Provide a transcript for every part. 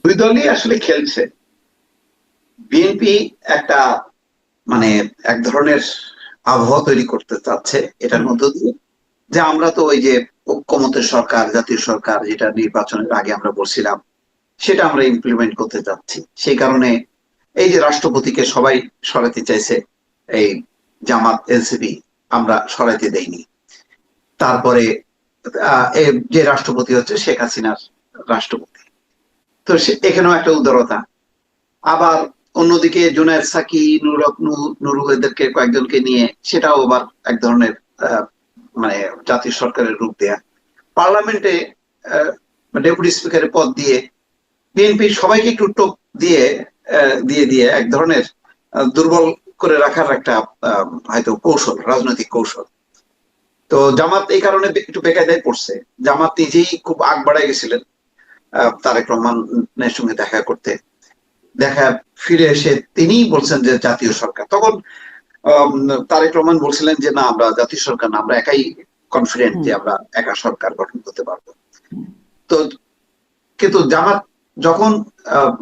দুই দলই আসলে খেলছে। বিএনপি একটা মানে এক ধরনের আবহাওয়া তৈরি করতে চাচ্ছে এটার হুম। মধ্য দিয়ে, যে আমরা তো ওই যে ঐক্যমতের সরকার, জাতীয় সরকার, যেটা নির্বাচনের আগে আমরা বলছিলাম, সেটা আমরা ইমপ্লিমেন্ট করতে চাচ্ছি। সেই কারণে এই যে রাষ্ট্রপতিকে সবাই সরাতে চাইছে, এই জামাত এনসিপি আমরা সরাইতে দেইনি। তারপরে যে রাষ্ট্রপতি হচ্ছে শেখ হাসিনার রাষ্ট্রপতি, তো এখানেও একটা উদারতা। আবার অন্যদিকে জুনায়েদ সাকি, নুরু এদেরকে কয়েকজনকে নিয়ে সেটাও আবার এক ধরনের আহ, মানে জাতীয় সরকারের রূপ দেয়া। পার্লামেন্টে ডেপুটি স্পিকারের পদ দিয়ে বিএনপি সবাইকে একটু টোপ দিয়ে দিয়ে দিয়ে এক ধরনের দুর্বল করে রাখার একটা হয়তো কৌশল, রাজনৈতিক কৌশল। তো জামাত এই কারণে একটু বেকায়দায় পড়ছে। জামাত নিজেই খুব আগ বাড়ায় গেছিলেন তারেক রহমানের সঙ্গে দেখা করতে। দেখা ফিরে এসে তিনিই বলছেন যে জাতীয় সরকার। তখন আম, তারেক রহমান বলছিলেন যে না, আমরা জাতীয় সরকার না, আমরা একাই কনফিডেন্ট হুম। যে আমরা একা সরকার গঠন করতে পারবো। হুম। তো কিন্তু জামাত যখন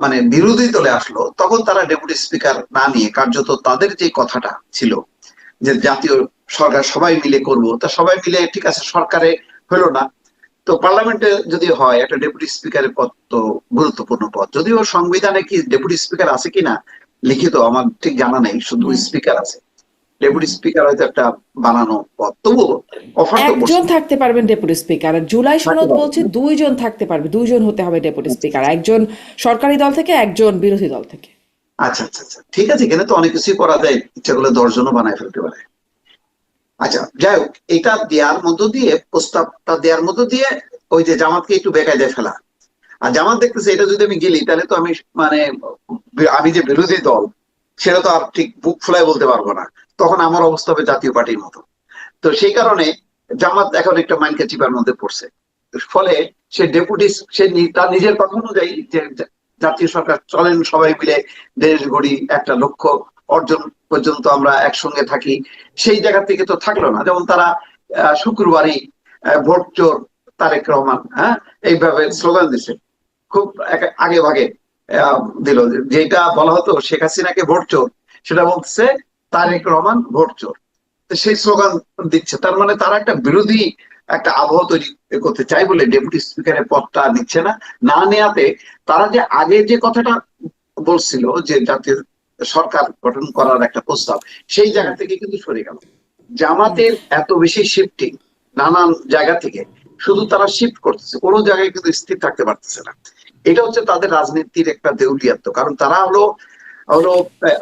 মানে বিরোধী দলে আসলো, তখন তারা ডেপুটি স্পিকার না নিয়ে কার্যত তাদের যে কথাটা ছিল যে জাতীয় সরকার সবাই মিলে করব, তা সবাই মিলে ঠিক আছে সরকারে হলো না। তো পার্লামেন্টে যদি হয়, একটা ডেপুটি স্পিকারের পদ তো গুরুত্বপূর্ণ পদ, যদিও সংবিধানে কি ডেপুটি স্পিকার আছে কিনা লিখিত আমার ঠিক জানা নেই, শুধু হুম। স্পিকার আছে। ডেপুটি হুম। স্পিকার হয়তো একটা বানানো পদ, তবুও অফার তো একজন করছে। থাকতে পারবেন ডেপুটি স্পিকার, আর জুলাই থাকতে সনদ পারবে বলছে না। দুইজন থাকতে পারবে, দুইজন হতে হবে ডেপুটি স্পিকার, একজন সরকারি দল থেকে একজন বিরোধী দল থেকে। আচ্ছা আচ্ছা আচ্ছা, ঠিক আছে, এখানে তো অনেক কিছুই করা যায়, ইচ্ছা করলে 10 জনও বানায় ফেলতে পারে। আচ্ছা, যাই হোক, এটা দেওয়ার মধ্য দিয়ে, প্রস্তাবটা দেওয়ার মধ্য দিয়ে ওই যে জামাতকে একটু বেকায়দায় ফেলা। আর জামাত দেখতেছে এটা যদি আমি গেলি, তাহলে তো আমি মানে আমি যে বিরোধী দল সেটা তো আর ঠিক বুক ফুলায় বলতে পারবো না। তখন আমার অবস্থা হবে জাতীয় পার্টির মতো। তো সেই কারণে জামাত এখন একটা মাইন্ডকে চিপার মধ্যে পড়ছে। ফলে সে ডেপুটি, তার নিজের কথা অনুযায়ী যে জাতীয় সরকার চলেন সবাই মিলে দেশ গড়ি, একটা লক্ষ্য অর্জন পর্যন্ত আমরা একসঙ্গে থাকি, সেই জায়গা থেকে তো থাকলো না। যেমন তারা শুক্রবারই ভোট চোর তারেক রহমান, হ্যাঁ, এইভাবে স্লোগান দিছে খুব আগে ভাগে। দিল যেটা বলা হতো শেখ হাসিনাকে ভোট চোর, সেটা বলছে তারেক রহমান ভোট চোর। তো সেই স্লোগান দিচ্ছে, তার মানে তারা একটা বিরোধী একটা আবহাওয়া তৈরি করতে চাই বলে ডেপুটি স্পিকারের পদটা নিচ্ছে না। না নেয়াতে তারা যে আগে যে কথাটা বলছিল যে জাতীয় সরকার গঠন করার একটা প্রস্তাব, সেই হুম। জায়গা থেকে কিন্তু সরে গেল। হুম। জামাতের এত বেশি শিফটিং নানান জায়গা থেকে, শুধু তারা শিফট করতেছে, কোনো জায়গায় কিন্তু স্থির থাকতে পারতেছে না। এটা হচ্ছে তাদের রাজনীতির একটা দেউলিয়াত্ব। কারণ তারা হলো হলো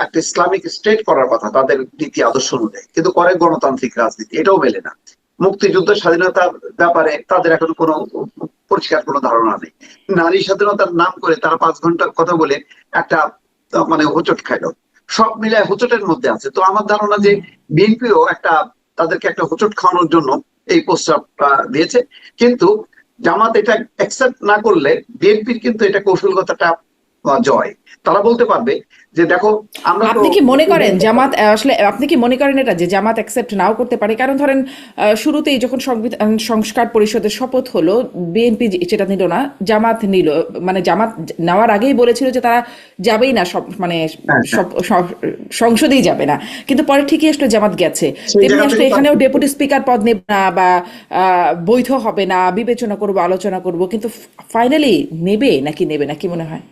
একটা ইসলামিক স্টেট করার কথা তাদের নীতি আদর্শ অনুযায়ী, কিন্তু করে গণতান্ত্রিক রাজনীতি, এটাও মেলে না। মুক্তিযুদ্ধ স্বাধীনতার ব্যাপারে তাদের এখন কোনো পরিষ্কার কোনো ধারণা নেই। নারী স্বাধীনতার নাম করে তারা 5 ঘন্টার কথা বলে একটা মানে হোঁচট খাইলো। সব মিলে হোঁচটের মধ্যে আছে। তো আমার ধারণা যে হুম। বিএনপিও একটা, তাদেরকে একটা হোঁচট খাওয়ানোর জন্য এই প্রস্তাবটা দিয়েছে। কিন্তু জামাত এটা অ্যাকসেপ্ট না করলে বিএনপির কিন্তু এটা কৌশলগতটা জয়। তারা বলতে পারবে যে দেখো, আমরা তো আপনি কি মনে করেন জামাত আসলে, আপনি কি মনে করেন এটা যে জামাত অ্যাকসেপ্ট নাও করতে পারে? কারণ ধরেন শুরুতেই যখন সংবিধান সংস্কার পরিষদের শপথ হলো, বিএনপি যেটা নিল না, জামাত নিল। মানে জামাত নেওয়ার আগেই বলেছিল যে তারা যাবেই না, সব মানে হ্যাঁ হ্যাঁ, সব সংসদেই যাবে না। কিন্তু পরে ঠিকই আসলে জামাত গেছে। সেই তেমনি জায়গা আসলে থেকে তারা এখানেও ঠিক ডেপুটি করবে। স্পিকার পদ নেব না বা বৈধ হবে না, বিবেচনা করব, আলোচনা করব, কিন্তু ফাইনালি নেবে নাকি নেবে না, কি মনে হয়?